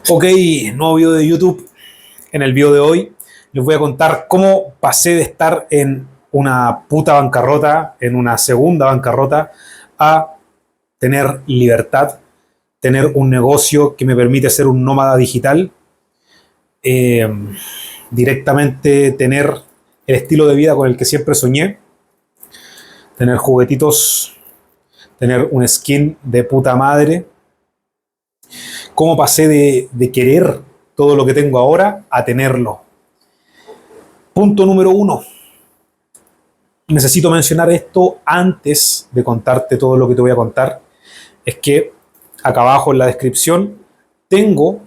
Ok, nuevo video de YouTube. En el video de hoy les voy a contar cómo pasé de estar en una puta bancarrota, en una segunda bancarrota, a tener libertad, tener un negocio que me permite ser un nómada digital, eh, directamente tener el estilo de vida con el que siempre soñé, tener juguetitos, tener un skin de puta madre. Cómo pasé de querer todo lo que tengo ahora a tenerlo. Punto número uno. Necesito mencionar esto antes de contarte todo lo que te voy a contar. Es que acá abajo en la descripción tengo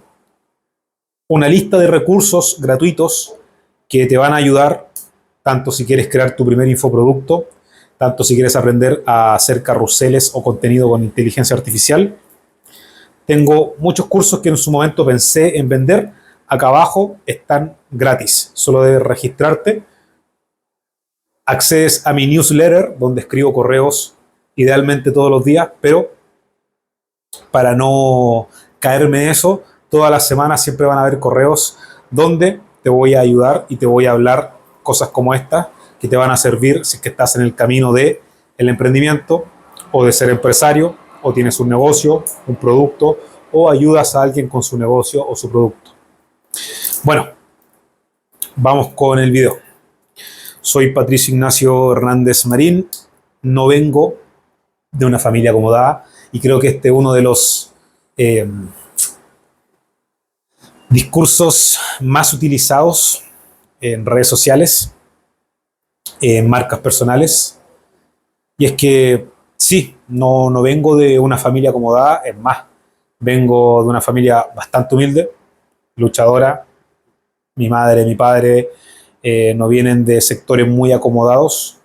una lista de recursos gratuitos que te van a ayudar tanto si quieres crear tu primer infoproducto, tanto si quieres aprender a hacer carruseles o contenido con inteligencia artificial. Tengo muchos cursos que en su momento pensé en vender. Acá abajo están gratis. Solo debes registrarte. Accedes a mi newsletter, donde escribo correos idealmente todos los días, pero para no caerme en eso, todas las semanas siempre van a haber correos donde te voy a ayudar y te voy a hablar cosas como estas que te van a servir si es que estás en el camino de el emprendimiento o de ser empresario o tienes un negocio, un producto o ayudas a alguien con su negocio o su producto. Bueno, vamos con el video. Soy Patricio Ignacio Hernández Marín, no vengo de una familia acomodada y creo que este es uno de los discursos más utilizados en redes sociales, en marcas personales, y es que sí, no vengo de una familia acomodada, es más, vengo de una familia bastante humilde, luchadora. Mi madre, mi padre no vienen de sectores muy acomodados.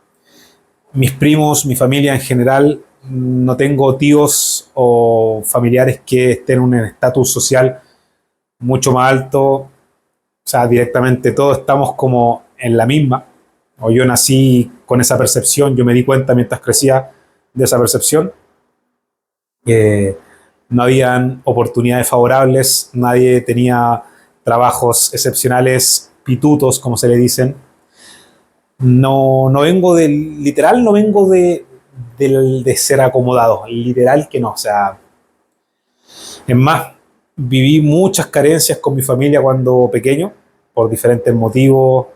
Mis primos, mi familia en general, no tengo tíos o familiares que estén en un estatus social mucho más alto. O sea, directamente todos estamos como en la misma. O yo nací con esa percepción, yo me di cuenta mientras crecía de esa percepción. No habían oportunidades favorables, nadie tenía trabajos excepcionales, pitutos, como se le dicen. No vengo del, literal, no vengo de ser acomodado, literal que no, o sea, es más, viví muchas carencias con mi familia cuando pequeño, por diferentes motivos,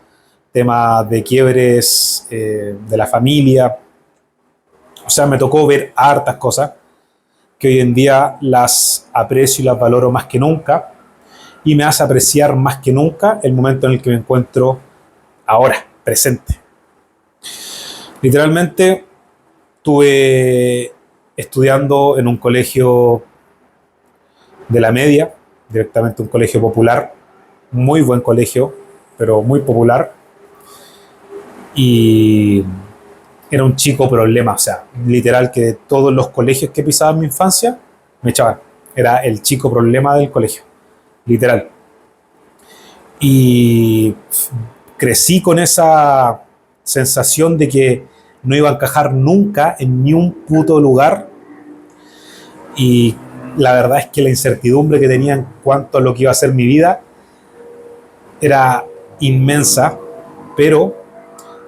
temas de quiebres de la familia, o sea, me tocó ver hartas cosas que hoy en día las aprecio y las valoro más que nunca, y me hace apreciar más que nunca el momento en el que me encuentro ahora, presente. Literalmente estuve estudiando en un colegio de la media, directamente un colegio popular, muy buen colegio, pero muy popular, y era un chico problema, o sea, literal que de todos los colegios que pisaba en mi infancia, me echaban. Era el chico problema del colegio, literal. Y crecí con esa sensación de que no iba a encajar nunca en ni un puto lugar, y la verdad es que la incertidumbre que tenía en cuanto a lo que iba a ser mi vida era inmensa, pero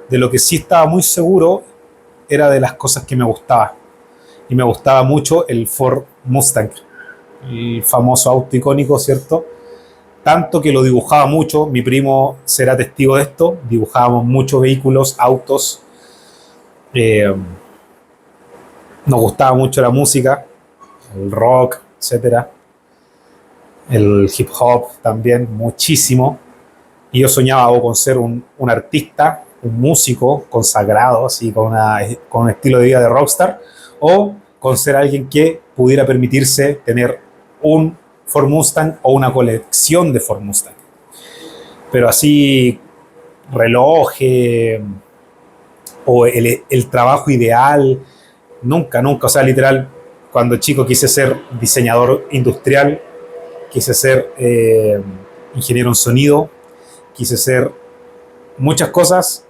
de lo que sí estaba muy seguro era de las cosas que me gustaba. Y me gustaba mucho el Ford Mustang, el famoso auto icónico, ¿cierto? Tanto que lo dibujaba mucho, mi primo será testigo de esto, dibujábamos muchos vehículos, autos, eh, nos gustaba mucho la música, el rock, etcétera, el hip hop también, muchísimo, y yo soñaba o con ser un artista, un músico consagrado, así, con un estilo de vida de rockstar, o con ser alguien que pudiera permitirse tener un Ford Mustang o una colección de Ford Mustang. Pero así, relojes o el trabajo ideal, nunca, nunca. O sea, literal, cuando chico quise ser diseñador industrial, quise ser ingeniero en sonido, quise ser muchas cosas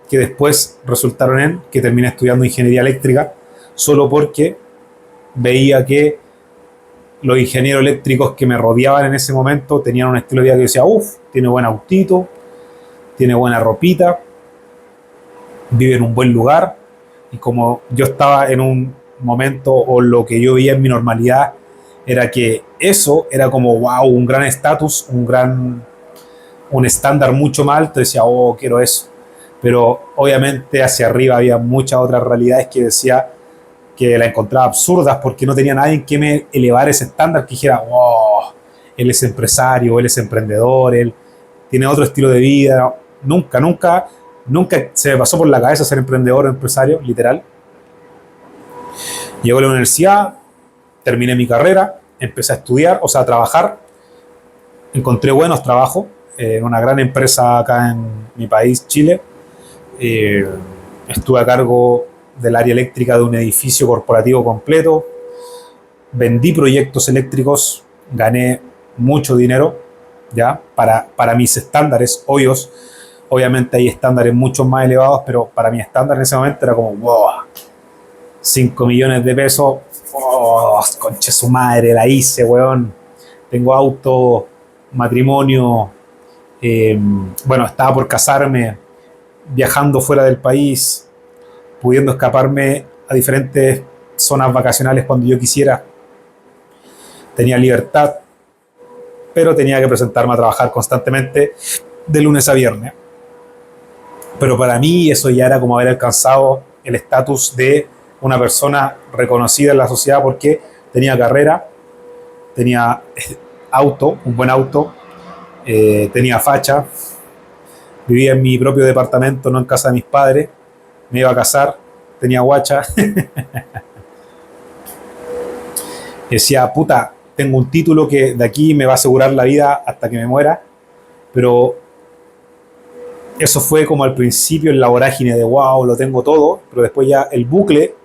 que después resultaron en que terminé estudiando ingeniería eléctrica, solo porque veía que Los ingenieros eléctricos que me rodeaban en ese momento tenían un estilo de vida que yo decía, uff, tiene buen autito, tiene buena ropita, vive en un buen lugar. Y como yo estaba en un momento, o lo que yo veía en mi normalidad, era que eso era como, wow, un gran estatus, un estándar mucho más alto, decía, oh, quiero eso. Pero obviamente hacia arriba había muchas otras realidades que decía que la encontraba absurdas porque no tenía nadie que me elevara ese estándar, que dijera, wow, él es empresario, él es emprendedor, él tiene otro estilo de vida. Nunca, nunca, nunca se me pasó por la cabeza ser emprendedor o empresario, literal. Llego a la universidad, terminé mi carrera, empecé a estudiar, o sea, a trabajar. Encontré buenos trabajos en una gran empresa acá en mi país, Chile. Eh, Estuve a cargo del área eléctrica de un edificio corporativo completo. Vendí proyectos eléctricos, gané mucho dinero, ¿ya? Para mis estándares, obvios. Obviamente hay estándares mucho más elevados, pero para mi estándar en ese momento era como, wow, 5 millones de pesos, oh, conche su madre, la hice, weón. Tengo auto, matrimonio, bueno, estaba por casarme, viajando fuera del país, pudiendo escaparme a diferentes zonas vacacionales cuando yo quisiera. Tenía libertad, pero tenía que presentarme a trabajar constantemente de lunes a viernes. Pero para mí eso ya era como haber alcanzado el estatus de una persona reconocida en la sociedad porque tenía carrera, tenía auto, un buen auto, tenía facha, vivía en mi propio departamento, no en casa de mis padres, me iba a casar, tenía guacha. Decía, puta, tengo un título que de aquí me va a asegurar la vida hasta que me muera, pero eso fue como al principio en la vorágine de wow, lo tengo todo, pero después ya el bucle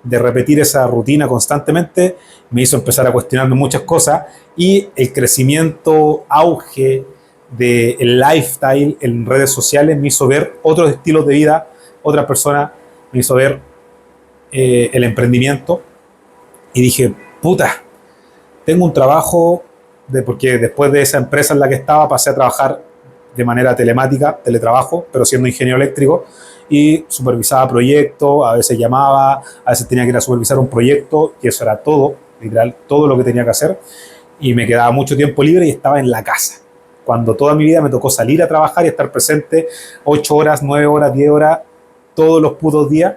de repetir esa rutina constantemente me hizo empezar a cuestionarme muchas cosas y el crecimiento, auge del lifestyle en redes sociales me hizo ver otros estilos de vida, otras personas, me hizo ver el emprendimiento y dije, puta, tengo un trabajo, porque después de esa empresa en la que estaba pasé a trabajar de manera telemática, teletrabajo, pero siendo ingeniero eléctrico, y supervisaba proyectos, a veces llamaba, a veces tenía que ir a supervisar un proyecto, y eso era todo, literal, todo lo que tenía que hacer, y me quedaba mucho tiempo libre y estaba en la casa. Cuando toda mi vida me tocó salir a trabajar y estar presente 8 horas, 9 horas, 10 horas, todos los putos días.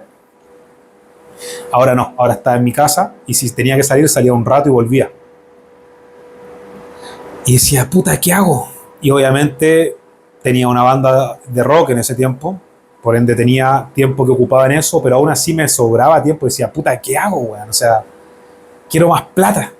Ahora no, ahora estaba en mi casa y si tenía que salir, salía un rato y volvía. Y decía, puta, ¿qué hago? Y obviamente tenía una banda de rock en ese tiempo, por ende tenía tiempo que ocupaba en eso, pero aún así me sobraba tiempo y decía, puta, ¿qué hago, weón? O sea, quiero más plata,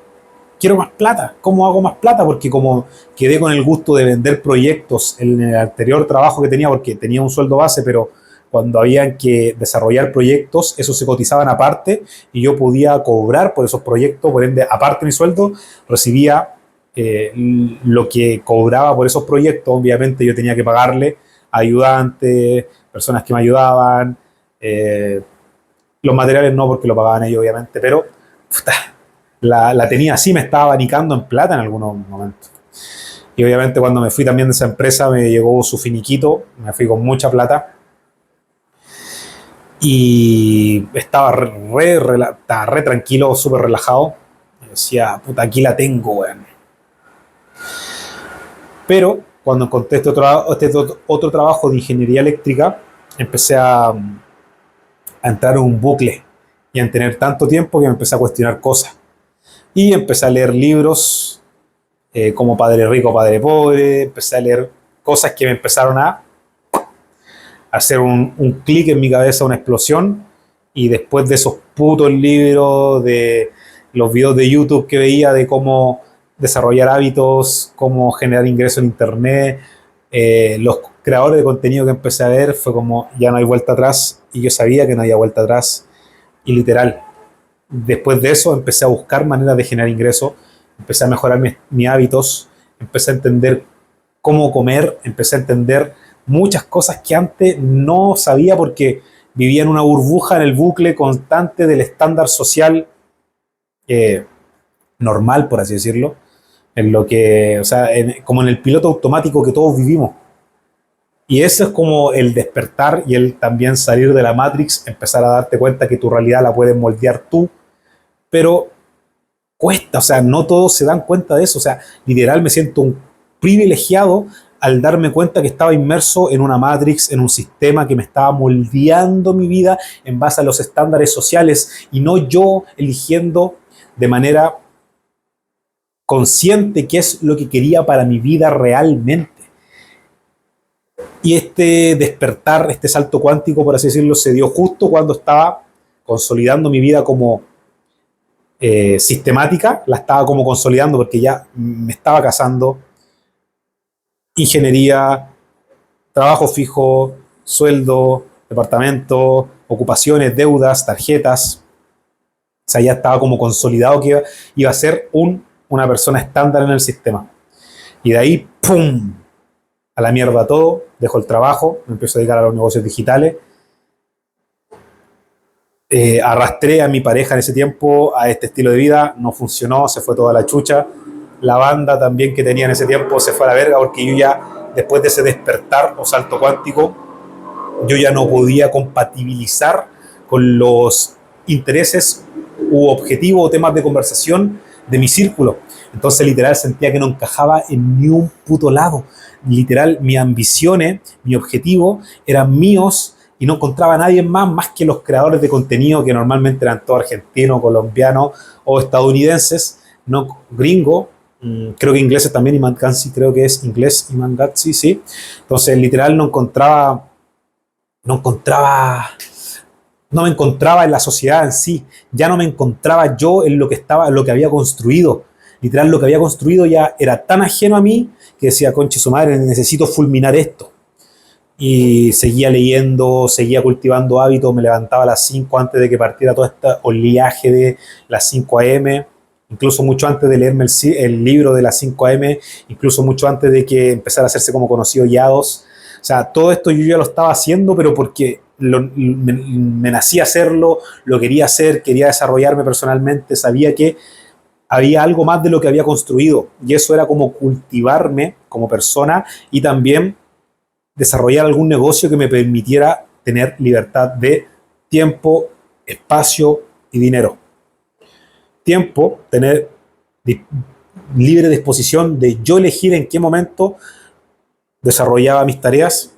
quiero más plata. ¿Cómo hago más plata? Porque como quedé con el gusto de vender proyectos en el anterior trabajo que tenía, porque tenía un sueldo base, pero cuando había que desarrollar proyectos, esos se cotizaban aparte y yo podía cobrar por esos proyectos, por ende, aparte de mi sueldo, recibía lo que cobraba por esos proyectos. Obviamente yo tenía que pagarle a ayudantes, personas que me ayudaban, los materiales no porque lo pagaban ellos obviamente, pero puta, la tenía así, me estaba abanicando en plata en algunos momentos. Y obviamente cuando me fui también de esa empresa me llegó su finiquito, me fui con mucha plata y estaba estaba re tranquilo, súper relajado. Y decía, puta, aquí la tengo, weón. Pero cuando encontré este otro trabajo de ingeniería eléctrica, empecé a entrar en un bucle y a tener tanto tiempo que me empecé a cuestionar cosas. Y empecé a leer libros como Padre Rico, Padre Pobre, empecé a leer cosas que me empezaron a hacer un clic en mi cabeza, una explosión. Y después de esos putos libros, de los videos de YouTube que veía de cómo desarrollar hábitos, cómo generar ingresos en internet, los creadores de contenido que empecé a ver fue como ya no hay vuelta atrás y yo sabía que no había vuelta atrás y literal después de eso empecé a buscar maneras de generar ingresos, empecé a mejorar mis hábitos, empecé a entender cómo comer, empecé a entender muchas cosas que antes no sabía porque vivía en una burbuja en el bucle constante del estándar social eh, normal, por así decirlo, en lo que, o sea, como en el piloto automático que todos vivimos. Y eso es como el despertar y el también salir de la Matrix, empezar a darte cuenta que tu realidad la puedes moldear tú, pero cuesta, o sea, no todos se dan cuenta de eso, o sea, literal me siento un privilegiado al darme cuenta que estaba inmerso en una Matrix, en un sistema que me estaba moldeando mi vida en base a los estándares sociales y no yo eligiendo de manera consciente qué es lo que quería para mi vida realmente. Y este despertar, este salto cuántico, por así decirlo, se dio justo cuando estaba consolidando mi vida como sistemática, la estaba como consolidando porque ya me estaba casando, ingeniería, trabajo fijo, sueldo, departamento, ocupaciones, deudas, tarjetas. O sea, ya estaba como consolidado que iba a ser una persona estándar en el sistema. Y de ahí, ¡pum!, a la mierda todo, dejo el trabajo, me empiezo a dedicar a los negocios digitales. Arrastré a mi pareja en ese tiempo a este estilo de vida, no funcionó, se fue toda la chucha. La banda también que tenía en ese tiempo se fue a la verga porque yo ya, después de ese despertar o salto cuántico, yo ya no podía compatibilizar con los intereses u objetivos o temas de conversación de mi círculo. Entonces literal sentía que no encajaba en ni un puto lado. Literal, mis ambiciones, mi objetivo eran míos y no encontraba a nadie más que los creadores de contenido que normalmente eran todos argentinos, colombianos o estadounidenses, no gringo. Creo que ingleses también, Iman Gatsi, creo que es inglés, Iman Gatsi, sí. Entonces literal no encontraba, no me encontraba en la sociedad en sí, ya no me encontraba yo en lo que estaba, en lo que había construido. Literal, lo que había construido ya era tan ajeno a mí que decía, conche su madre, necesito fulminar esto. Y seguía leyendo, seguía cultivando hábitos, me levantaba a las 5 antes de que partiera todo este oleaje de las 5 a.m., incluso mucho antes de leerme el libro de las 5 a.m., incluso mucho antes de que empezara a hacerse como conocido Yados. O sea, todo esto yo ya lo estaba haciendo, pero porque me nacía hacerlo, lo quería hacer, quería desarrollarme personalmente, sabía que había algo más de lo que había construido y eso era como cultivarme como persona y también desarrollar algún negocio que me permitiera tener libertad de tiempo, espacio y dinero. Tiempo, tener libre disposición de yo elegir en qué momento desarrollaba mis tareas,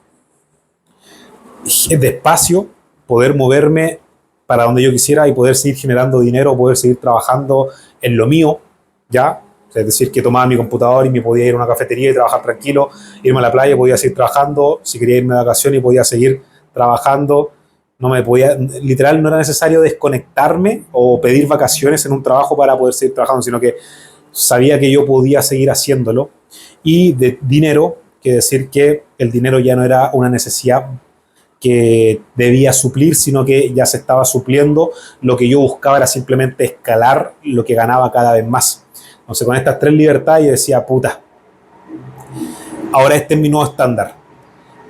de espacio, poder moverme para donde yo quisiera y poder seguir generando dinero, poder seguir trabajando en lo mío, ¿ya? Es decir, que tomaba mi computador y me podía ir a una cafetería y trabajar tranquilo, irme a la playa, podía seguir trabajando, si quería irme de vacaciones y podía seguir trabajando, no me podía, literal no era necesario desconectarme o pedir vacaciones en un trabajo para poder seguir trabajando, sino que sabía que yo podía seguir haciéndolo. Y de dinero, que decir que el dinero ya no era una necesidad que debía suplir, sino que ya se estaba supliendo. Lo que yo buscaba era simplemente escalar lo que ganaba cada vez más. Entonces con estas tres libertades yo decía, puta, ahora este es mi nuevo estándar.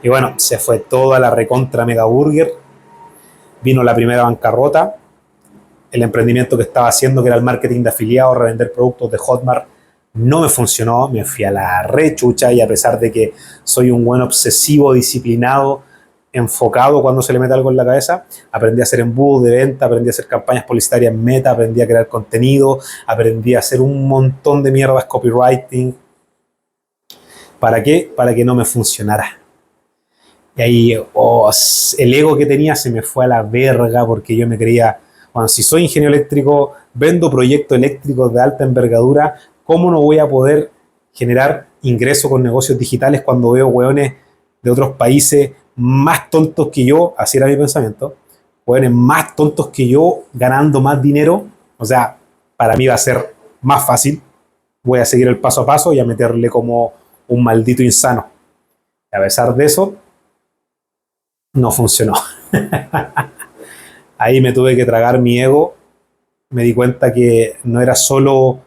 Y bueno, se fue toda la recontra mega burger, vino la primera bancarrota, el emprendimiento que estaba haciendo, que era el marketing de afiliados, revender productos de Hotmart, no me funcionó, me fui a la rechucha y a pesar de que soy un buen obsesivo, disciplinado, enfocado cuando se le mete algo en la cabeza, aprendí a hacer embudos de venta, aprendí a hacer campañas publicitarias en Meta, aprendí a crear contenido, aprendí a hacer un montón de mierdas, copywriting. ¿Para qué? Para que no me funcionara. Y ahí el ego que tenía se me fue a la verga porque yo me creía, bueno, si soy ingeniero eléctrico, vendo proyectos eléctricos de alta envergadura, ¿cómo no voy a poder generar ingresos con negocios digitales cuando veo hueones de otros países más tontos que yo? Así era mi pensamiento. Hueones más tontos que yo ganando más dinero. O sea, para mí va a ser más fácil. Voy a seguir el paso a paso y a meterle como un maldito insano. Y a pesar de eso, no funcionó. Ahí me tuve que tragar mi ego. Me di cuenta que no era solo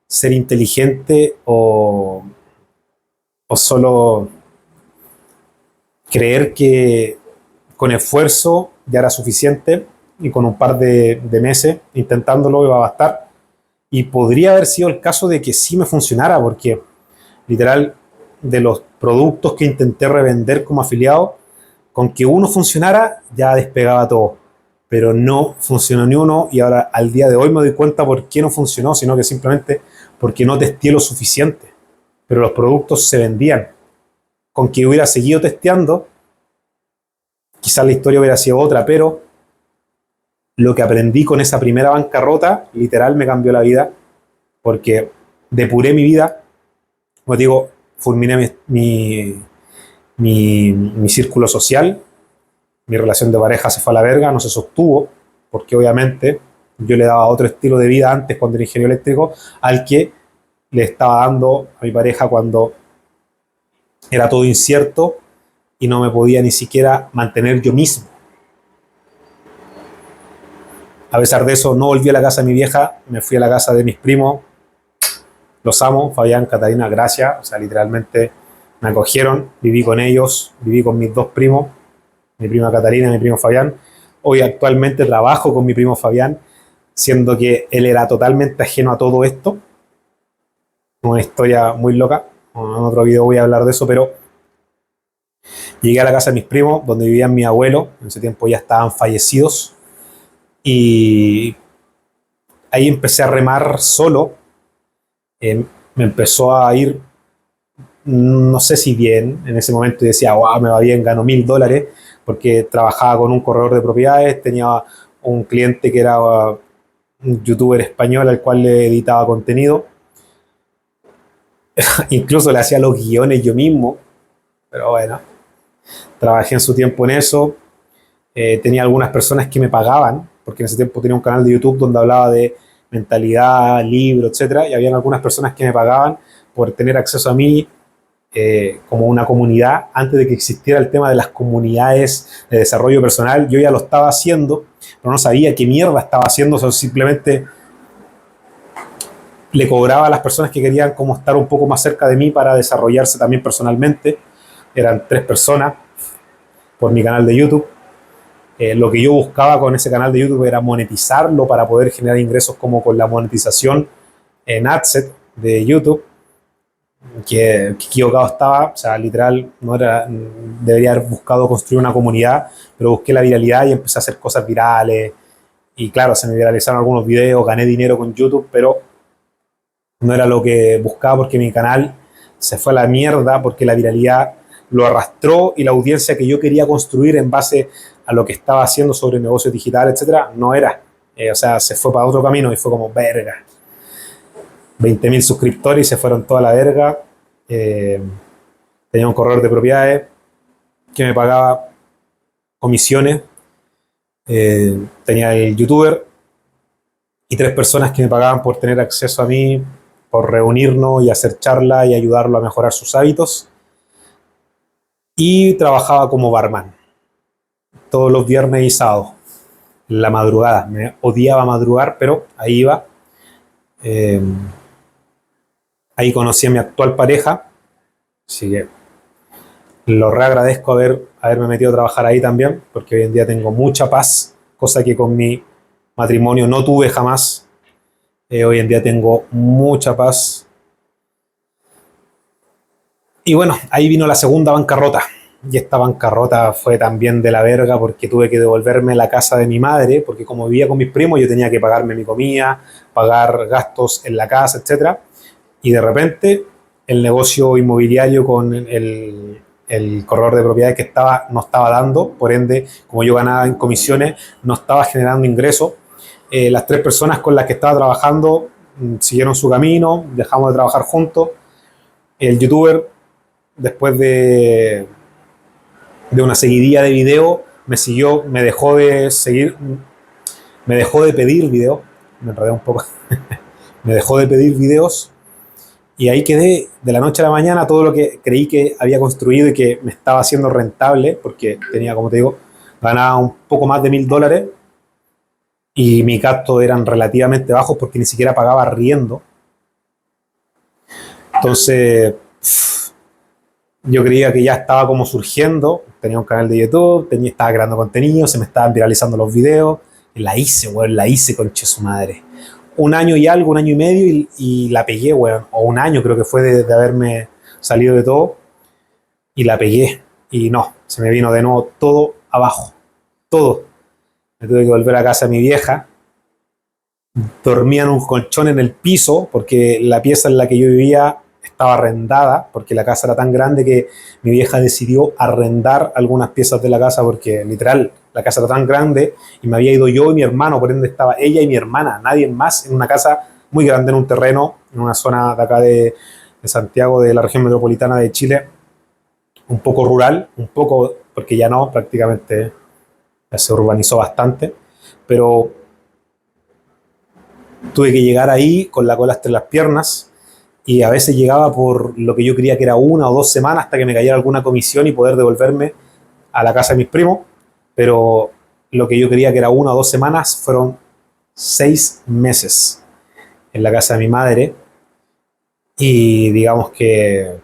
ser inteligente o solo creer que con esfuerzo ya era suficiente y con un par de meses intentándolo iba a bastar. Y podría haber sido el caso de que sí me funcionara, porque literal, de los productos que intenté revender como afiliado, con que uno funcionara, ya despegaba todo. Pero no funcionó ni uno y ahora al día de hoy me doy cuenta por qué no funcionó, sino que simplemente porque no testé lo suficiente. Pero los productos se vendían. Con que hubiera seguido testeando, quizás la historia hubiera sido otra, pero lo que aprendí con esa primera bancarrota, literal me cambió la vida, porque depuré mi vida, como digo, fulminé mi círculo social, mi relación de pareja se fue a la verga, no se sostuvo, porque obviamente yo le daba otro estilo de vida antes cuando era ingeniero eléctrico al que le estaba dando a mi pareja cuando era todo incierto y no me podía ni siquiera mantener yo mismo. A pesar de eso, no volví a la casa de mi vieja, me fui a la casa de mis primos, los amo, Fabián, Catalina, gracias, o sea, literalmente me acogieron, viví con ellos, viví con mis dos primos, mi prima Catalina y mi primo Fabián. Hoy actualmente trabajo con mi primo Fabián, siendo que él era totalmente ajeno a todo esto. Una historia muy loca, en otro video voy a hablar de eso, pero llegué a la casa de mis primos, donde vivían mi abuelo, en ese tiempo ya estaban fallecidos, y ahí empecé a remar solo. Me empezó a ir, no sé si bien, en ese momento decía, wow, me va bien, gano $1000, porque trabajaba con un corredor de propiedades, tenía un cliente que era un youtuber español al cual le editaba contenido, incluso le hacía los guiones yo mismo, pero bueno, trabajé en su tiempo en eso. Tenía algunas personas que me pagaban, porque en ese tiempo tenía un canal de YouTube donde hablaba de mentalidad, libro, etcétera, y había algunas personas que me pagaban por tener acceso a mí como una comunidad. Antes de que existiera el tema de las comunidades de desarrollo personal, yo ya lo estaba haciendo, pero no sabía qué mierda estaba haciendo, o simplemente le cobraba a las personas que querían como estar un poco más cerca de mí para desarrollarse también personalmente. Eran 3 personas por mi canal de YouTube. Lo que yo buscaba con ese canal de YouTube era monetizarlo para poder generar ingresos como con la monetización en AdSet de YouTube. Que equivocado estaba, o sea, literal, no era, debería haber buscado construir una comunidad, pero busqué la viralidad y empecé a hacer cosas virales. Y claro, se me viralizaron algunos videos, gané dinero con YouTube, pero no era lo que buscaba porque mi canal se fue a la mierda porque la viralidad lo arrastró y la audiencia que yo quería construir en base a lo que estaba haciendo sobre negocios digitales, etcétera, no era. O sea, se fue para otro camino y fue como verga. 20.000 suscriptores y se fueron toda la verga. Tenía un corredor de propiedades que me pagaba comisiones. Tenía el youtuber y 3 personas que me pagaban por tener acceso a mí, por reunirnos y hacer charlas y ayudarlo a mejorar sus hábitos. Y trabajaba como barman todos los viernes y sábados, la madrugada. Me odiaba madrugar, pero ahí iba. Ahí conocí a mi actual pareja, así que lo reagradezco haberme metido a trabajar ahí también, porque hoy en día tengo mucha paz, cosa que con mi matrimonio no tuve jamás. Hoy en día tengo mucha paz. Y bueno, ahí vino la segunda bancarrota. Y esta bancarrota fue también de la verga porque tuve que devolverme la casa de mi madre, porque como vivía con mis primos yo tenía que pagarme mi comida, pagar gastos en la casa, etcétera. Y de repente el negocio inmobiliario con el corredor de propiedades que no estaba dando, por ende, como yo ganaba en comisiones, no estaba generando ingresos. Las 3 personas con las que estaba trabajando siguieron su camino, dejamos de trabajar juntos. El youtuber, después de una seguidilla de video, me dejó de seguir, me dejó de pedir videos, me enredé un poco, me dejó de pedir videos. Y ahí quedé de la noche a la mañana. Todo lo que creí que había construido y que me estaba haciendo rentable, porque tenía, como te digo, ganaba un poco más de $1000 y mis gastos eran relativamente bajos porque ni siquiera pagaba arriendo. Entonces, yo creía que ya estaba como surgiendo. Tenía un canal de YouTube, estaba creando contenido, se me estaban viralizando los videos. La hice, weón, conche su madre. un año y algo, un año y medio, y la pegué, weón. O un año creo que fue de haberme salido de todo, y la pegué. Y no, se me vino de nuevo todo abajo. Todo. Me tuve que volver a casa de mi vieja. Dormía en un colchón en el piso, porque la pieza en la que yo vivía estaba arrendada, porque la casa era tan grande que mi vieja decidió arrendar algunas piezas de la casa, porque literal, la casa era tan grande y me había ido yo y mi hermano, por ende estaba ella y mi hermana, nadie más, en una casa muy grande, en un terreno, en una zona de acá de Santiago, de la región metropolitana de Chile, un poco rural, un poco, porque ya no, prácticamente ya se urbanizó bastante, pero tuve que llegar ahí con la cola entre las piernas, y a veces llegaba por lo que yo creía que era 1 o 2 semanas hasta que me cayera alguna comisión y poder devolverme a la casa de mis primos, pero lo que yo creía que era 1 o 2 semanas fueron 6 meses en la casa de mi madre, y digamos que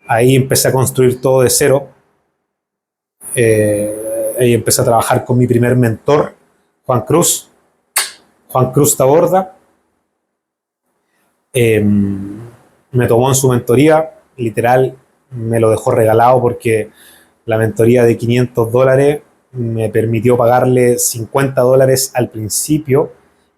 ahí empecé a construir todo de cero. Ahí empecé a trabajar con mi primer mentor, Juan Cruz, Juan Cruz Taborda. Me tomó en su mentoría, literal, me lo dejó regalado, porque la mentoría de $500 me permitió pagarle $50 al principio,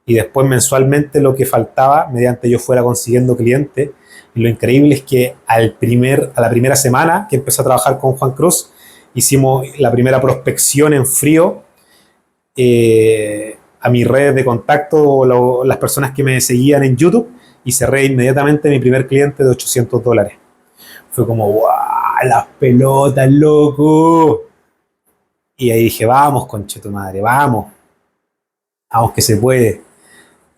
y después mensualmente lo que faltaba mediante yo fuera consiguiendo clientes. Y lo increíble es que a la primera semana que empecé a trabajar con Juan Cruz, hicimos la primera prospección en frío, a mis redes de contacto, las personas que me seguían en YouTube, y cerré inmediatamente mi primer cliente de $800. Fue como, ¡guau! ¡Las pelotas, loco! Y ahí dije, vamos, conche tu madre, vamos, vamos que se puede.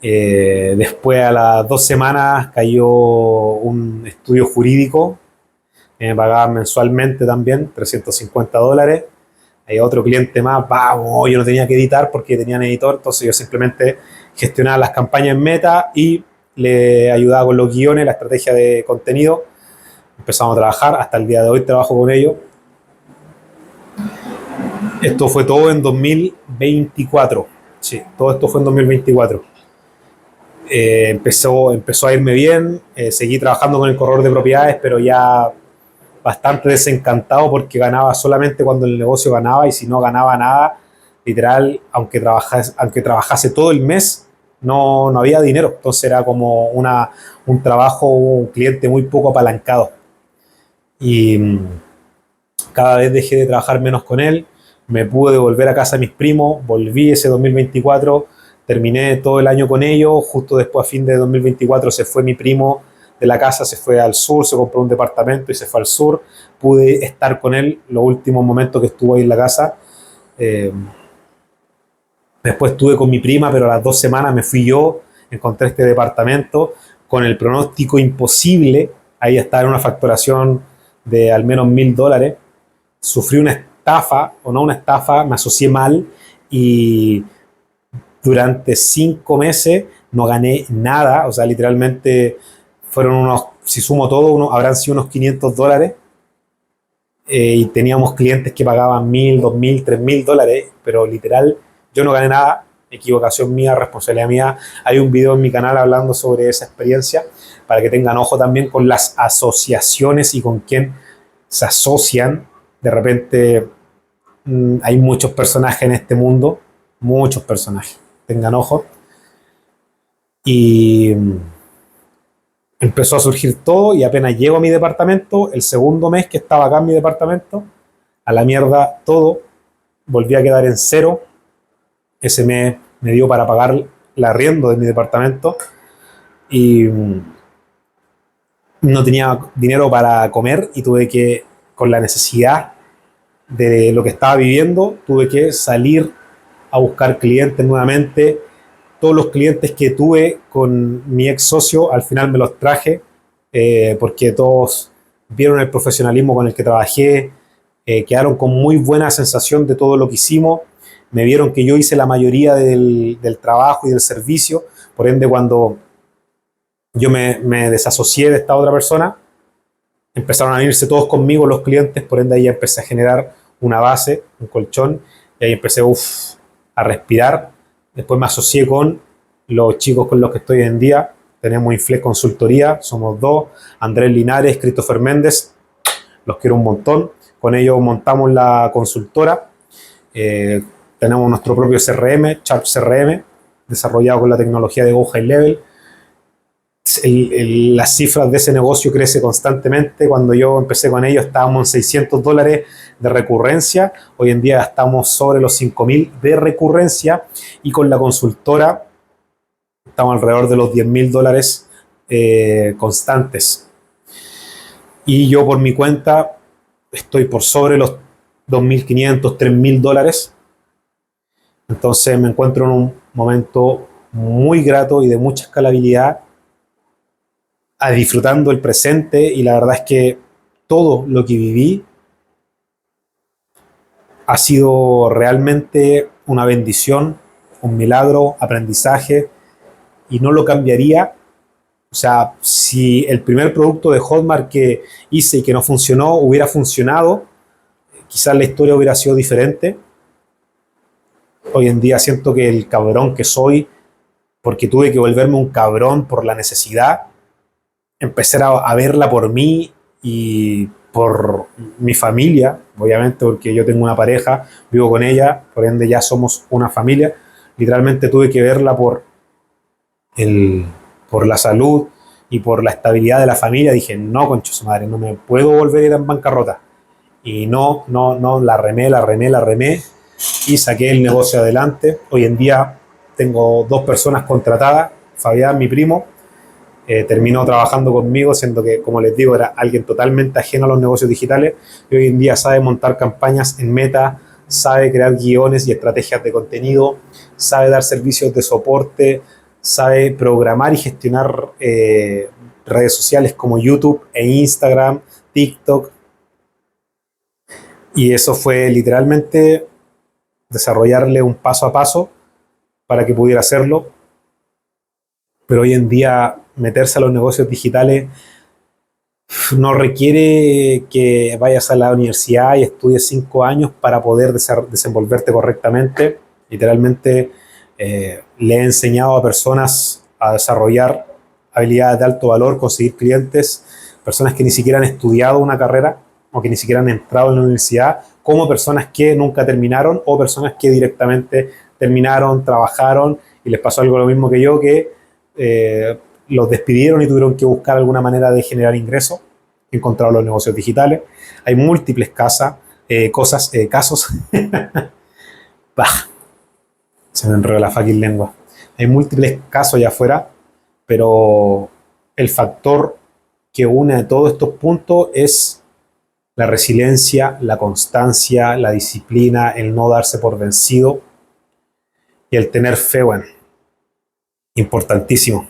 Después, a las 2 semanas, cayó un estudio jurídico, me pagaban mensualmente también $350. Hay otro cliente más, vamos, yo no tenía que editar porque tenían editor, entonces yo simplemente gestionaba las campañas en Meta y le ayudaba con los guiones, la estrategia de contenido. Empezamos a trabajar, hasta el día de hoy trabajo con ellos. Esto fue todo en 2024. Sí, todo esto fue en 2024. Empezó a irme bien, seguí trabajando con el corredor de propiedades, pero ya bastante desencantado, porque ganaba solamente cuando el negocio ganaba, y si no ganaba nada, literal, aunque trabajase todo el mes, no había dinero. Entonces era como un trabajo, un cliente muy poco apalancado. Y cada vez dejé de trabajar menos con él, me pude volver a casa de mis primos, volví ese 2024, terminé todo el año con ellos. Justo después, a fin de 2024, se fue mi primo de la casa, se fue al sur, se compró un departamento y se fue al sur. Pude estar con él los últimos momentos que estuvo ahí en la casa. Después estuve con mi prima, pero a las 2 semanas me fui yo, encontré este departamento con el pronóstico imposible. Ahí estaba en una facturación de al menos $1000. Sufrí una estafa, o no una estafa, me asocié mal, y durante 5 meses no gané nada. O sea, literalmente fueron si sumo todo, habrán sido unos $500. Y teníamos clientes que pagaban $1000, $2000, $3000, pero literal yo no gané nada. Equivocación mía, responsabilidad mía. Hay un video en mi canal hablando sobre esa experiencia, para que tengan ojo también con las asociaciones y con quién se asocian. De repente hay muchos personajes en este mundo, muchos personajes, tengan ojo. Y empezó a surgir todo, y apenas llego a mi departamento, el segundo mes que estaba acá en mi departamento, a la mierda todo, volví a quedar en cero. Ese mes me dio para pagar el arriendo de mi departamento, y no tenía dinero para comer, y tuve que, con la necesidad de lo que estaba viviendo, tuve que salir a buscar clientes nuevamente. Todos los clientes que tuve con mi ex socio, al final me los traje, porque todos vieron el profesionalismo con el que trabajé, quedaron con muy buena sensación de todo lo que hicimos. Me vieron que yo hice la mayoría del trabajo y del servicio. Por ende, cuando yo me desasocié de esta otra persona, empezaron a irse todos conmigo los clientes. Por ende, ahí empecé a generar una base, un colchón, y ahí empecé a respirar. Después me asocié con los chicos con los que estoy hoy en día. Tenemos Inflex Consultoría, somos dos, Andrés Linares, Christopher Méndez, los quiero un montón. Con ellos montamos la consultora. Tenemos nuestro propio CRM, Sharp CRM, desarrollado con la tecnología de Go High Level. Las cifras de ese negocio crece constantemente. Cuando yo empecé con ellos estábamos en $600 de recurrencia. Hoy en día estamos sobre los 5.000 de recurrencia. Y con la consultora estamos alrededor de los $10.000 constantes. Y yo por mi cuenta estoy por sobre los $2.500, $3.000. Entonces me encuentro en un momento muy grato y de mucha escalabilidad, disfrutando el presente, y la verdad es que todo lo que viví ha sido realmente una bendición, un milagro, aprendizaje, y no lo cambiaría. O sea, si el primer producto de Hotmart que hice y que no funcionó hubiera funcionado, quizás la historia hubiera sido diferente. Hoy en día siento que el cabrón que soy, porque tuve que volverme un cabrón por la necesidad, empezar a verla por mí y por mi familia, obviamente porque yo tengo una pareja, vivo con ella, por ende ya somos una familia. Literalmente tuve que verla por la salud y por la estabilidad de la familia. Dije, no, concha su madre, no me puedo volver a ir en bancarrota. Y no, la remé y saqué el negocio adelante. Hoy en día tengo 2 personas contratadas. Fabián, mi primo, terminó trabajando conmigo, siendo que, como les digo, era alguien totalmente ajeno a los negocios digitales, y hoy en día sabe montar campañas en Meta, sabe crear guiones y estrategias de contenido, sabe dar servicios de soporte, sabe programar y gestionar redes sociales como YouTube e Instagram, TikTok. Y eso fue literalmente desarrollarle un paso a paso para que pudiera hacerlo. Pero hoy en día meterse a los negocios digitales no requiere que vayas a la universidad y estudies 5 años para poder desenvolverte correctamente. Literalmente le he enseñado a personas a desarrollar habilidades de alto valor, conseguir clientes, personas que ni siquiera han estudiado una carrera o que ni siquiera han entrado en la universidad, como personas que nunca terminaron o personas que directamente terminaron, trabajaron y les pasó algo lo mismo que yo, que los despidieron y tuvieron que buscar alguna manera de generar ingresos. Encontraron los negocios digitales. Hay múltiples casos. Bah, se me enredó la fucking lengua. Hay múltiples casos allá afuera, pero el factor que une a todos estos puntos es la resiliencia, la constancia, la disciplina, el no darse por vencido y el tener fe, bueno, importantísimo.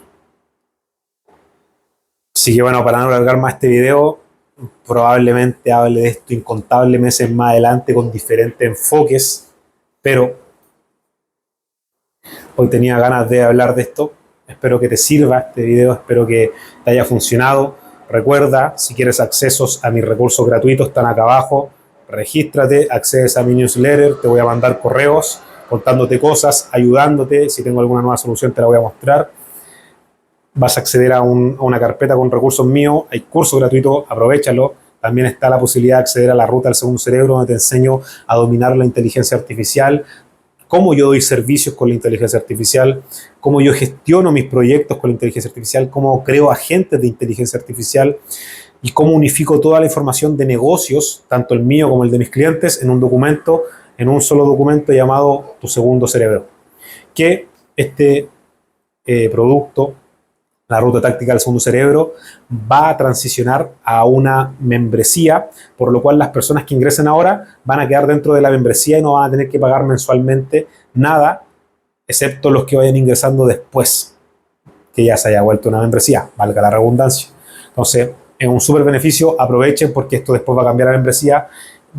Así que bueno, para no alargar más este video, probablemente hable de esto incontables meses más adelante con diferentes enfoques, pero hoy tenía ganas de hablar de esto. Espero que te sirva este video, espero que te haya funcionado. Recuerda, si quieres accesos a mis recursos gratuitos, están acá abajo. Regístrate, accedes a mi newsletter, te voy a mandar correos contándote cosas, ayudándote. Si tengo alguna nueva solución te la voy a mostrar. Vas a acceder a una carpeta con recursos míos. Hay cursos gratuitos, aprovechalo. También está la posibilidad de acceder a la ruta del segundo cerebro, donde te enseño a dominar la inteligencia artificial, cómo yo doy servicios con la inteligencia artificial, cómo yo gestiono mis proyectos con la inteligencia artificial, cómo creo agentes de inteligencia artificial y cómo unifico toda la información de negocios, tanto el mío como el de mis clientes, en un documento, en un solo documento llamado Tu Segundo Cerebro. Que este producto, la ruta táctica del segundo cerebro, va a transicionar a una membresía, por lo cual las personas que ingresen ahora van a quedar dentro de la membresía y no van a tener que pagar mensualmente nada, excepto los que vayan ingresando después que ya se haya vuelto una membresía, valga la redundancia. Entonces, es un súper beneficio, aprovechen porque esto después va a cambiar la membresía.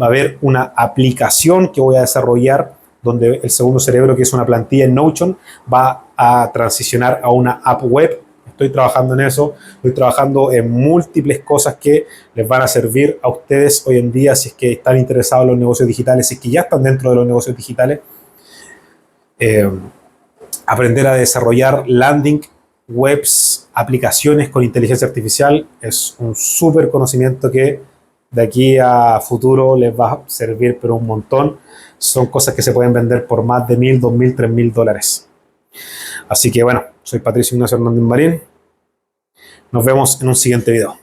Va a haber una aplicación que voy a desarrollar donde el segundo cerebro, que es una plantilla en Notion, va a transicionar a una app web. Estoy trabajando en eso, estoy trabajando en múltiples cosas que les van a servir a ustedes hoy en día si es que están interesados en los negocios digitales, si es que ya están dentro de los negocios digitales. aprender a desarrollar landing, webs, aplicaciones con inteligencia artificial es un súper conocimiento que de aquí a futuro les va a servir pero un montón. Son cosas que se pueden vender por más de 1.000, 2.000, 3.000 dólares. Así que bueno, soy Patricio Ignacio Hernández Marín. Nos vemos en un siguiente video.